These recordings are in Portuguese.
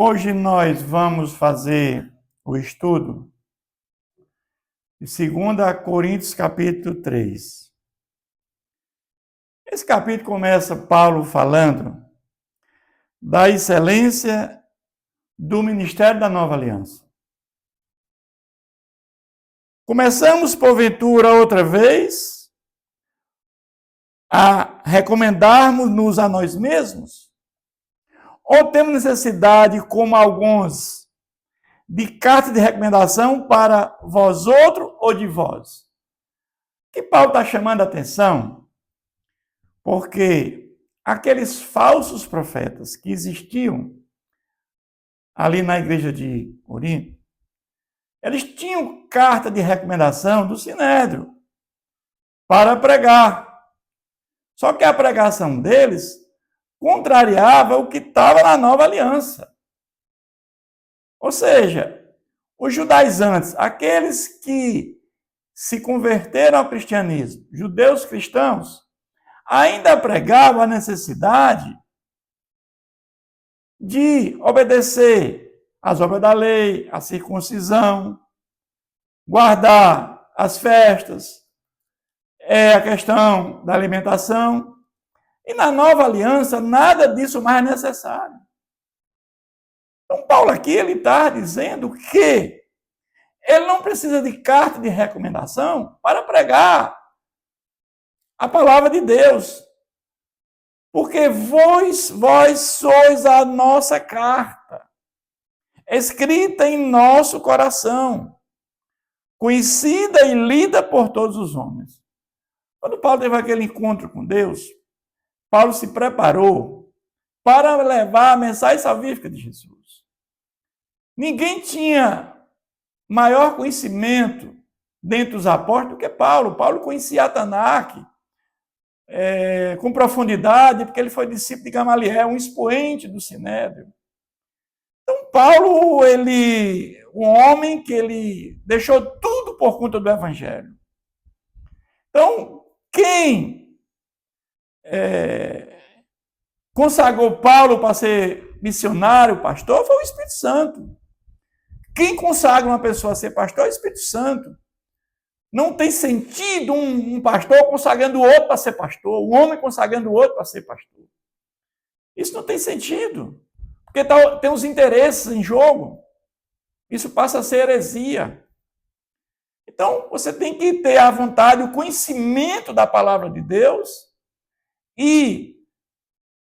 Hoje nós vamos fazer o estudo de 2 Coríntios capítulo 3. Esse capítulo começa Paulo falando da excelência do ministério da nova aliança. Começamos, porventura, outra vez a recomendarmos-nos a nós mesmos? Ou temos necessidade, como alguns, de carta de recomendação para vós outro ou de vós? O que Paulo está chamando a atenção? Porque aqueles falsos profetas que existiam ali na igreja de Corinto, eles tinham carta de recomendação do Sinédrio para pregar. Só que a pregação deles contrariava o que estava na nova aliança. Ou seja, os judaizantes, aqueles que se converteram ao cristianismo, judeus cristãos, ainda pregavam a necessidade de obedecer às obras da lei, à circuncisão, guardar as festas, a questão da alimentação. E na nova aliança, nada disso mais é necessário. Então, Paulo aqui, ele está dizendo que ele não precisa de carta de recomendação para pregar a palavra de Deus. Porque vós sois a nossa carta, escrita em nosso coração, conhecida e lida por todos os homens. Quando Paulo teve aquele encontro com Deus, Paulo se preparou para levar a mensagem salvífica de Jesus. Ninguém tinha maior conhecimento dentre os apóstolos do que Paulo. Paulo conhecia a Tanakh com profundidade, porque ele foi discípulo de Gamaliel, um expoente do Sinédrio. Então, Paulo, um homem que ele deixou tudo por conta do Evangelho. Então, quem consagrou Paulo para ser missionário, pastor, foi o Espírito Santo. Quem consagra uma pessoa a ser pastor é o Espírito Santo. Não tem sentido um pastor consagrando o outro para ser pastor, um homem consagrando o outro para ser pastor. Isso não tem sentido, porque tem os interesses em jogo. Isso passa a ser heresia. Então, você tem que ter à vontade o conhecimento da palavra de Deus e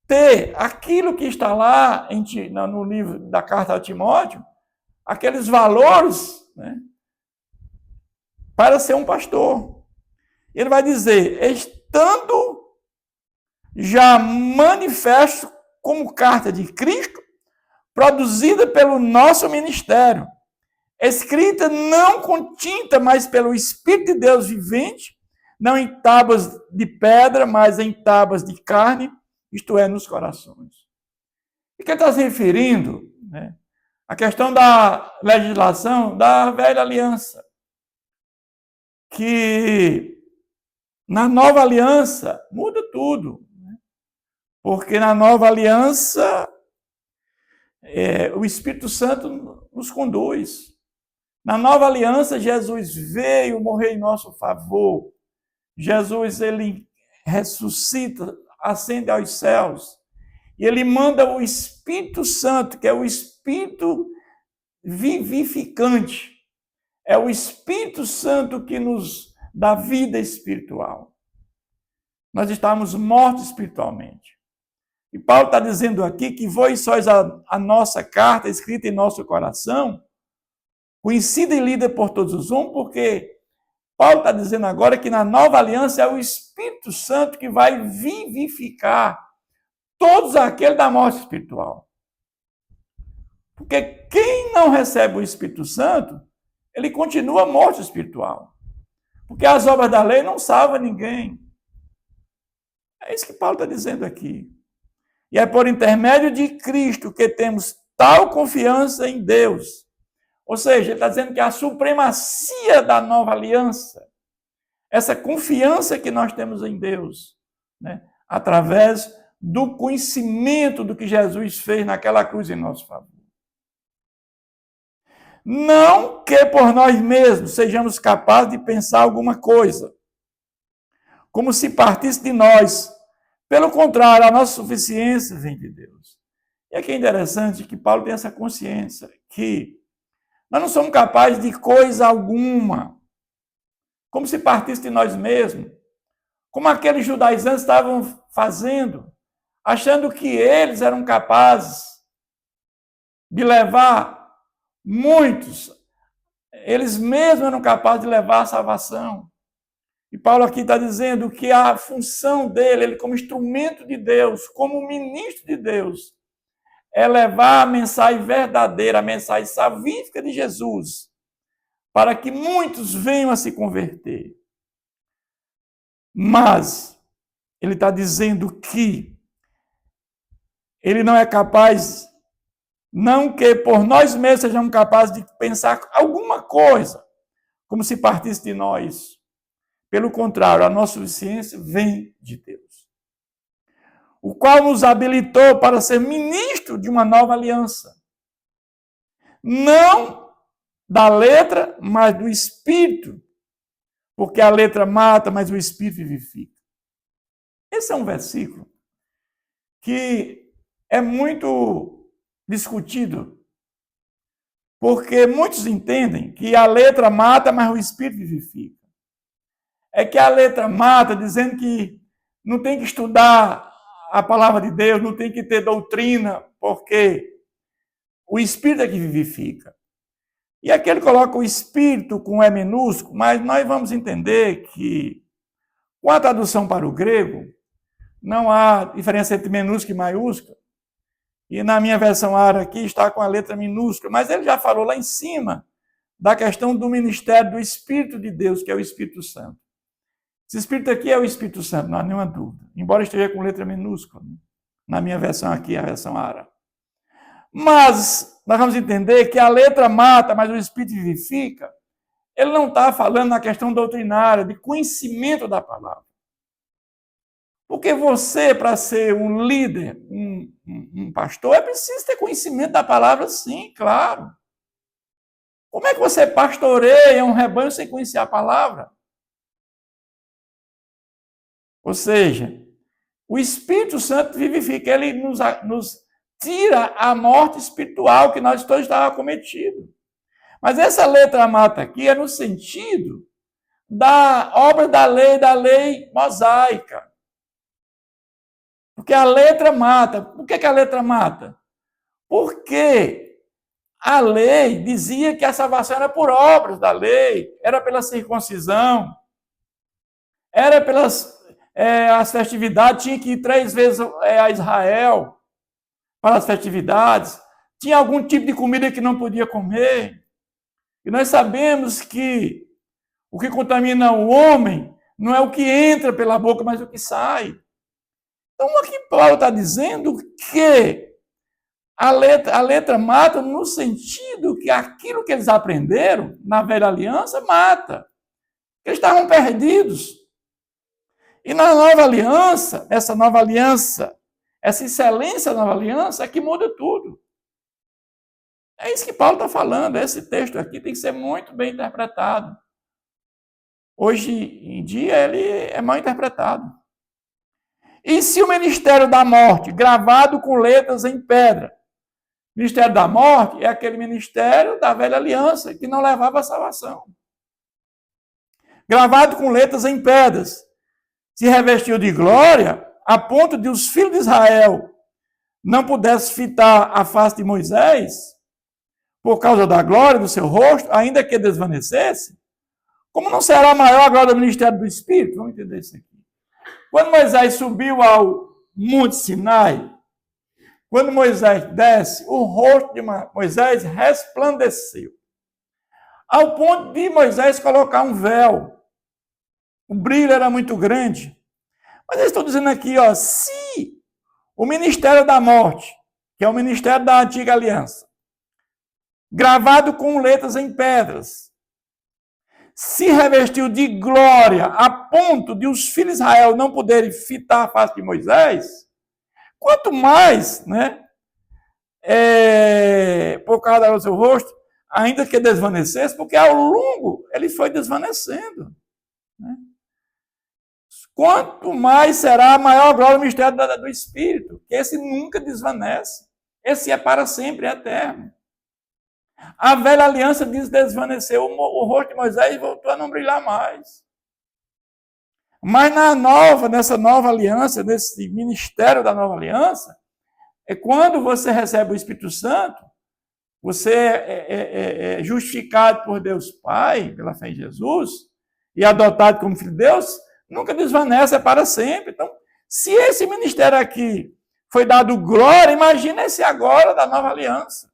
ter aquilo que está lá no livro da carta a Timóteo, aqueles valores, né, para ser um pastor. Ele vai dizer, estando já manifesto como carta de Cristo, produzida pelo nosso ministério, escrita não com tinta, mas pelo Espírito de Deus vivente, não em tábuas de pedra, mas em tábuas de carne, isto é, nos corações. E que ele está se referindo, né, a questão da legislação da velha aliança, que na nova aliança muda tudo, né? Porque na nova aliança o Espírito Santo nos conduz. Na nova aliança, Jesus veio morrer em nosso favor. Jesus, ele ressuscita, ascende aos céus. E ele manda o Espírito Santo, que é o Espírito vivificante. É o Espírito Santo que nos dá vida espiritual. Nós estamos mortos espiritualmente. E Paulo está dizendo aqui que vós sois a nossa carta escrita em nosso coração, conhecida e lida por todos os homens, porque Paulo está dizendo agora que na nova aliança é o Espírito Santo que vai vivificar todos aqueles da morte espiritual. Porque quem não recebe o Espírito Santo, ele continua morto espiritual. Porque as obras da lei não salvam ninguém. É isso que Paulo está dizendo aqui. E é por intermédio de Cristo que temos tal confiança em Deus. Ou seja, ele está dizendo que a supremacia da nova aliança, essa confiança que nós temos em Deus, né, através do conhecimento do que Jesus fez naquela cruz em nosso favor. Não que por nós mesmos sejamos capazes de pensar alguma coisa, como se partisse de nós. Pelo contrário, a nossa suficiência vem de Deus. E aqui é interessante que Paulo tem essa consciência, que nós não somos capazes de coisa alguma, como se partisse de nós mesmos, como aqueles judaizantes estavam fazendo, achando que eles eram capazes de levar muitos, eles mesmos eram capazes de levar a salvação. E Paulo aqui está dizendo que a função dele, ele como instrumento de Deus, como ministro de Deus, é levar a mensagem verdadeira, a mensagem salvífica de Jesus, para que muitos venham a se converter. Mas ele está dizendo que ele não é capaz, não que por nós mesmos sejamos capazes de pensar alguma coisa, como se partisse de nós. Pelo contrário, a nossa suficiência vem de Deus, o qual nos habilitou para ser ministro de uma nova aliança. Não da letra, mas do Espírito, porque a letra mata, mas o Espírito vivifica. Esse é um versículo que é muito discutido, porque muitos entendem que a letra mata, mas o Espírito vivifica. É que a letra mata, dizendo que não tem que estudar a palavra de Deus, não tem que ter doutrina, porque o Espírito é que vivifica. E aqui ele coloca o Espírito com E minúsculo, mas nós vamos entender que, com a tradução para o grego, não há diferença entre minúsculo e maiúsculo. E na minha versão ARA aqui está com a letra minúscula, mas ele já falou lá em cima da questão do ministério do Espírito de Deus, que é o Espírito Santo. Esse Espírito aqui é o Espírito Santo, não há nenhuma dúvida. Embora esteja com letra minúscula, né? Na minha versão aqui, a versão ARA. Mas nós vamos entender que a letra mata, mas o Espírito vivifica. Ele não está falando na questão doutrinária, de conhecimento da palavra. Porque você, para ser um líder, um pastor, é preciso ter conhecimento da palavra, sim, claro. Como é que você pastoreia um rebanho sem conhecer a palavra? Ou seja, o Espírito Santo vivifica, ele nos tira a morte espiritual que nós todos estávamos cometidos. Mas essa letra mata aqui é no sentido da obra da lei mosaica. Porque a letra mata. Por que a letra mata? Porque a lei dizia que a salvação era por obras da lei, era pela circuncisão, era pelas as festividades, tinha que ir 3 vezes a Israel para as festividades, tinha algum tipo de comida que não podia comer. E nós sabemos que o que contamina o homem não é o que entra pela boca, mas o que sai. Então, aqui Paulo está dizendo que a letra mata no sentido que aquilo que eles aprenderam na velha aliança mata. Eles estavam perdidos. E na nova aliança, essa excelência da nova aliança é que muda tudo. É isso que Paulo está falando. Esse texto aqui tem que ser muito bem interpretado. Hoje em dia, ele é mal interpretado. E se o ministério da morte, gravado com letras em pedra, o ministério da morte é aquele ministério da velha aliança, que não levava a salvação. Gravado com letras em pedras, se revestiu de glória, a ponto de os filhos de Israel não pudessem fitar a face de Moisés, por causa da glória do seu rosto, ainda que desvanecesse, como não será maior a glória do ministério do Espírito? Vamos entender isso aqui. Quando Moisés subiu ao Monte Sinai, quando Moisés desce, o rosto de Moisés resplandeceu, ao ponto de Moisés colocar um véu. O brilho era muito grande. Mas eu estou dizendo aqui, se o ministério da morte, que é o ministério da antiga aliança, gravado com letras em pedras, se revestiu de glória a ponto de os filhos de Israel não poderem fitar a face de Moisés, quanto mais, por causa do seu rosto, ainda que desvanecesse, porque ao longo ele foi desvanecendo. Né? Quanto mais será a maior glória do mistério do Espírito, que esse nunca desvanece. Esse é para sempre, é eterno. A velha aliança desvaneceu, o rosto de Moisés voltou a não brilhar mais. Mas nessa nova aliança, nesse ministério da nova aliança, é quando você recebe o Espírito Santo, você é justificado por Deus Pai, pela fé em Jesus, e adotado como filho de Deus, nunca desvanece, é para sempre. Então, se esse ministério aqui foi dado glória, imagina esse agora da nova aliança.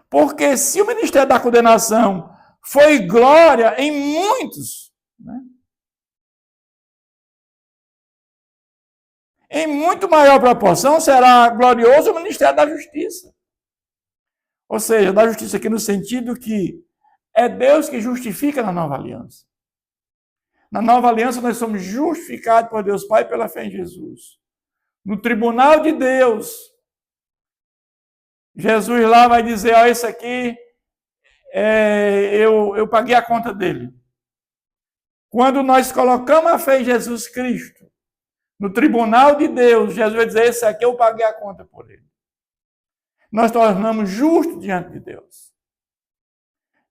Porque se o ministério da condenação foi glória em muitos, né? Em muito maior proporção será glorioso o ministério da justiça. Ou seja, da justiça aqui no sentido que é Deus que justifica na nova aliança. Na nova aliança nós somos justificados por Deus Pai pela fé em Jesus. No tribunal de Deus, Jesus lá vai dizer, ó, esse aqui, eu paguei a conta dele. Quando nós colocamos a fé em Jesus Cristo, no tribunal de Deus, Jesus vai dizer, esse aqui eu paguei a conta por ele. Nós tornamos justos diante de Deus.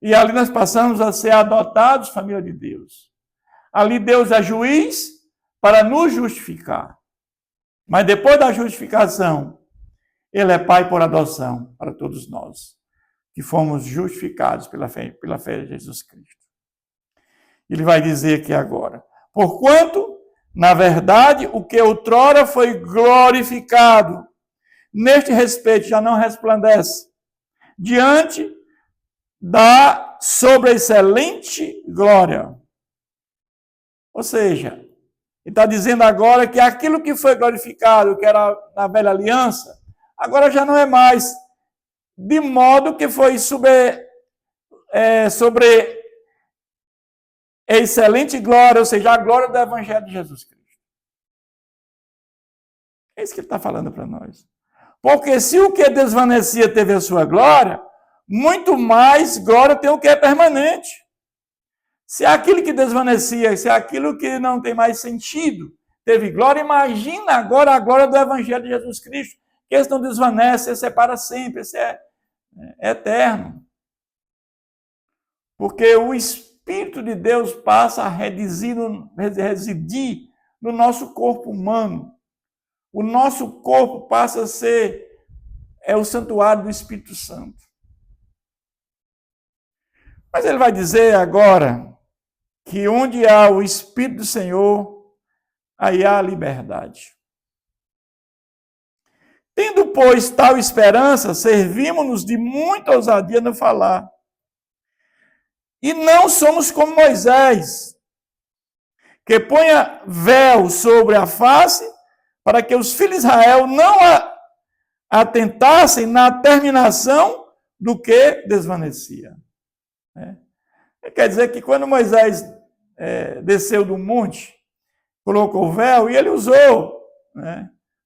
E ali nós passamos a ser adotados, família de Deus. Ali Deus é juiz para nos justificar. Mas depois da justificação, Ele é Pai por adoção para todos nós, que fomos justificados pela fé em Jesus Cristo. Ele vai dizer aqui agora, porquanto, na verdade, o que outrora foi glorificado, neste respeito já não resplandece, diante da sobreexcelente glória. Ou seja, ele está dizendo agora que aquilo que foi glorificado, que era na velha aliança, agora já não é mais, de modo que foi sobre excelente glória, ou seja, a glória do Evangelho de Jesus Cristo. É isso que ele está falando para nós. Porque se o que desvanecia teve a sua glória, muito mais glória tem o que é permanente. Se aquilo que desvanecia, se aquilo que não tem mais sentido teve glória, imagina agora a glória do Evangelho de Jesus Cristo, que esse não desvanece, esse é para sempre, esse é eterno. Porque o Espírito de Deus passa a residir no nosso corpo humano. O nosso corpo passa a ser o santuário do Espírito Santo. Mas ele vai dizer agora que onde há o Espírito do Senhor, aí há a liberdade. Tendo, pois, tal esperança, servimos-nos de muita ousadia no falar. E não somos como Moisés, que ponha véu sobre a face, para que os filhos de Israel não atentassem na terminação do que desvanecia. Quer dizer que quando Moisés desceu do monte, colocou o véu, e ele usou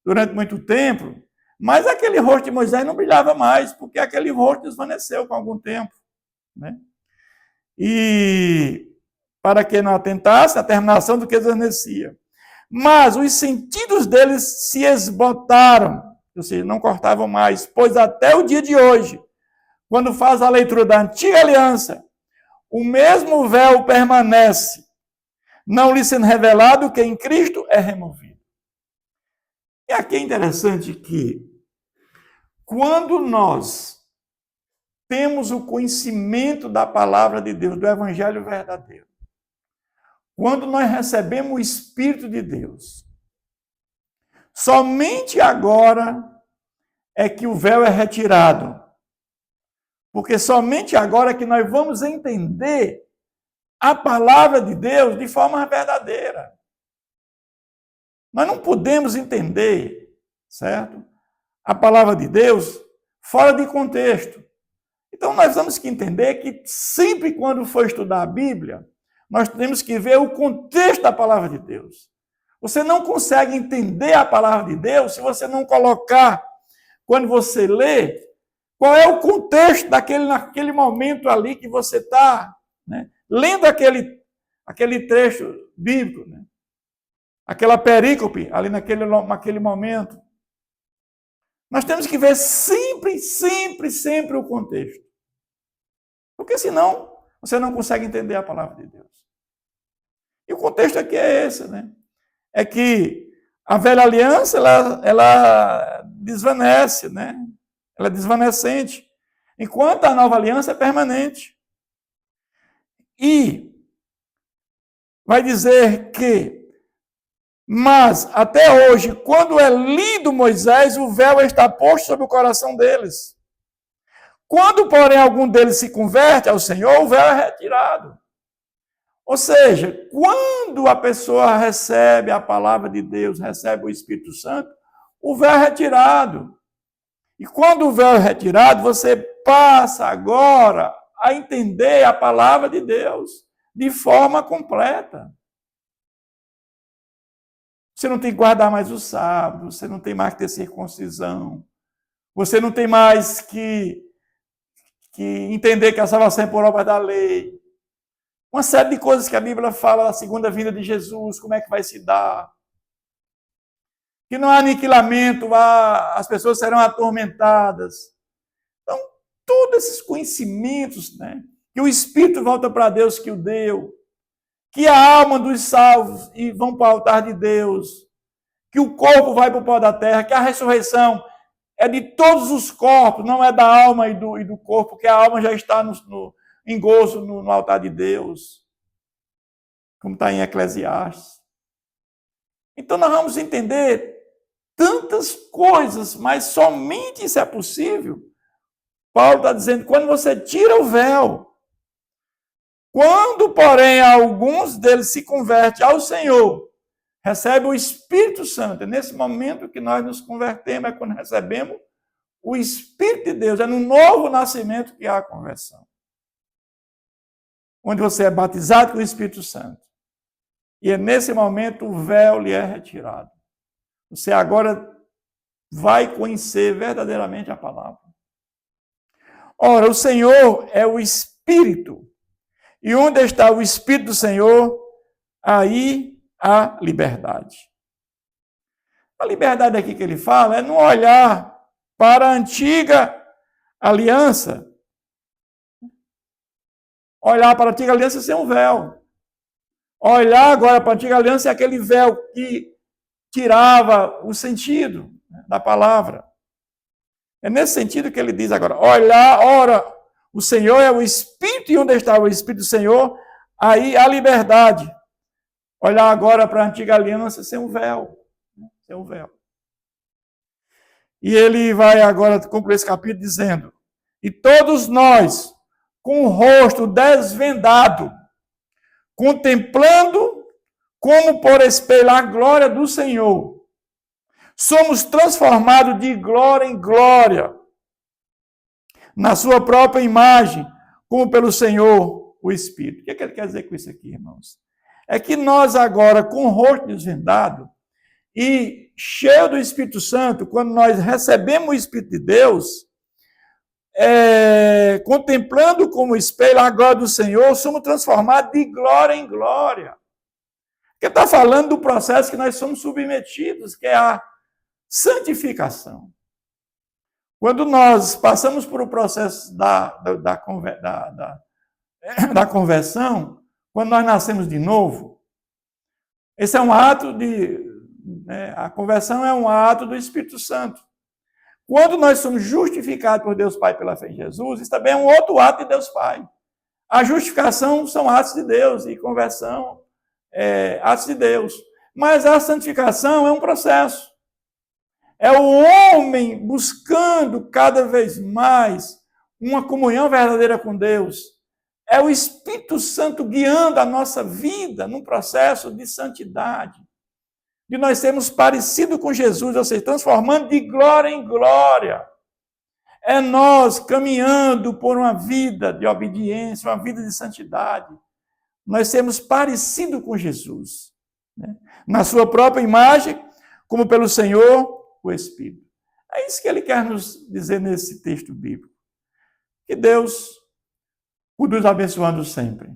durante muito tempo, mas aquele rosto de Moisés não brilhava mais, porque aquele rosto desvaneceu com algum tempo. E para que não atentasse a terminação do que desvanecia. Mas os sentidos deles se esbotaram, ou seja, não cortavam mais, pois até o dia de hoje, quando faz a leitura da antiga aliança, o mesmo véu permanece, não lhe sendo revelado que em Cristo é removido. E aqui é interessante que, quando nós temos o conhecimento da palavra de Deus, do Evangelho verdadeiro, quando nós recebemos o Espírito de Deus, somente agora é que o véu é retirado. Porque somente agora é que nós vamos entender a palavra de Deus de forma verdadeira. Nós não podemos entender, certo? A palavra de Deus fora de contexto. Então nós temos que entender que sempre quando for estudar a Bíblia, nós temos que ver o contexto da palavra de Deus. Você não consegue entender a palavra de Deus se você não colocar, quando você lê, Qual é o contexto naquele momento ali que você está, né, lendo aquele trecho bíblico, né, aquela perícope ali naquele momento. Nós temos que ver sempre, sempre, sempre o contexto. Porque senão você não consegue entender a palavra de Deus. E o contexto aqui é esse, né? É que a velha aliança, ela desvanece, né? Ela é desvanecente. Enquanto a nova aliança é permanente. E vai dizer que, mas até hoje, quando é lido Moisés, o véu está posto sobre o coração deles. Quando, porém, algum deles se converte ao Senhor, o véu é retirado. Ou seja, quando a pessoa recebe a palavra de Deus, recebe o Espírito Santo, o véu é retirado. E quando o véu é retirado, você passa agora a entender a palavra de Deus de forma completa. Você não tem que guardar mais o sábado, você não tem mais que ter circuncisão, você não tem mais que entender que a salvação é por obra da lei. Uma série de coisas que a Bíblia fala da segunda vinda de Jesus, como é que vai se dar. Que não há aniquilamento, as pessoas serão atormentadas. Então, todos esses conhecimentos, né, que o Espírito volta para Deus que o deu, que a alma dos salvos e vão para o altar de Deus, que o corpo vai para o pó da terra, que a ressurreição é de todos os corpos, não é da alma e do corpo, porque a alma já está em gozo no altar de Deus, como está em Eclesiastes. Então nós vamos entender tantas coisas, mas somente isso é possível. Paulo está dizendo, quando você tira o véu, quando, porém, alguns deles se convertem ao Senhor, recebe o Espírito Santo. É nesse momento que nós nos convertemos, é quando recebemos o Espírito de Deus. É no novo nascimento que há a conversão. Onde você é batizado com o Espírito Santo. E é nesse momento o véu lhe é retirado. Você agora vai conhecer verdadeiramente a palavra. Ora, o Senhor é o Espírito. E onde está o Espírito do Senhor, aí há liberdade. A liberdade aqui que ele fala é não olhar para a antiga aliança. Olhar para a antiga aliança sem um véu. Olhar agora para a antiga aliança é aquele véu que tirava o sentido da palavra. É nesse sentido que ele diz agora, ora, o Senhor é o Espírito, e onde está o Espírito do Senhor, aí há liberdade. Olhar agora para a antiga aliança sem um véu. Sem um véu. E ele vai agora concluir esse capítulo dizendo, e todos nós, com o rosto desvendado, contemplando como por espelho a glória do Senhor, somos transformados de glória em glória, na sua própria imagem, como pelo Senhor, o Espírito. O que ele quer dizer com isso aqui, irmãos? É que nós agora, com o rosto desvendado e cheio do Espírito Santo, quando nós recebemos o Espírito de Deus, contemplando como espelho a glória do Senhor, somos transformados de glória em glória. Porque está falando do processo que nós somos submetidos, que é a santificação. Quando nós passamos por o processo da conversão, quando nós nascemos de novo, esse é um ato a conversão é um ato do Espírito Santo. Quando nós somos justificados por Deus Pai pela fé em Jesus, isso também é um outro ato de Deus Pai. A justificação são atos de Deus e conversão é atos de Deus. Mas a santificação é um processo. É o homem buscando cada vez mais uma comunhão verdadeira com Deus. É o Espírito Santo guiando a nossa vida num processo de santidade. De nós sermos parecidos com Jesus, ou seja, transformando de glória em glória. É nós caminhando por uma vida de obediência, uma vida de santidade. Nós sermos parecidos com Jesus. Né? Na sua própria imagem, como pelo Senhor, o Espírito. É isso que ele quer nos dizer nesse texto bíblico. Que Deus o nos abençoando sempre.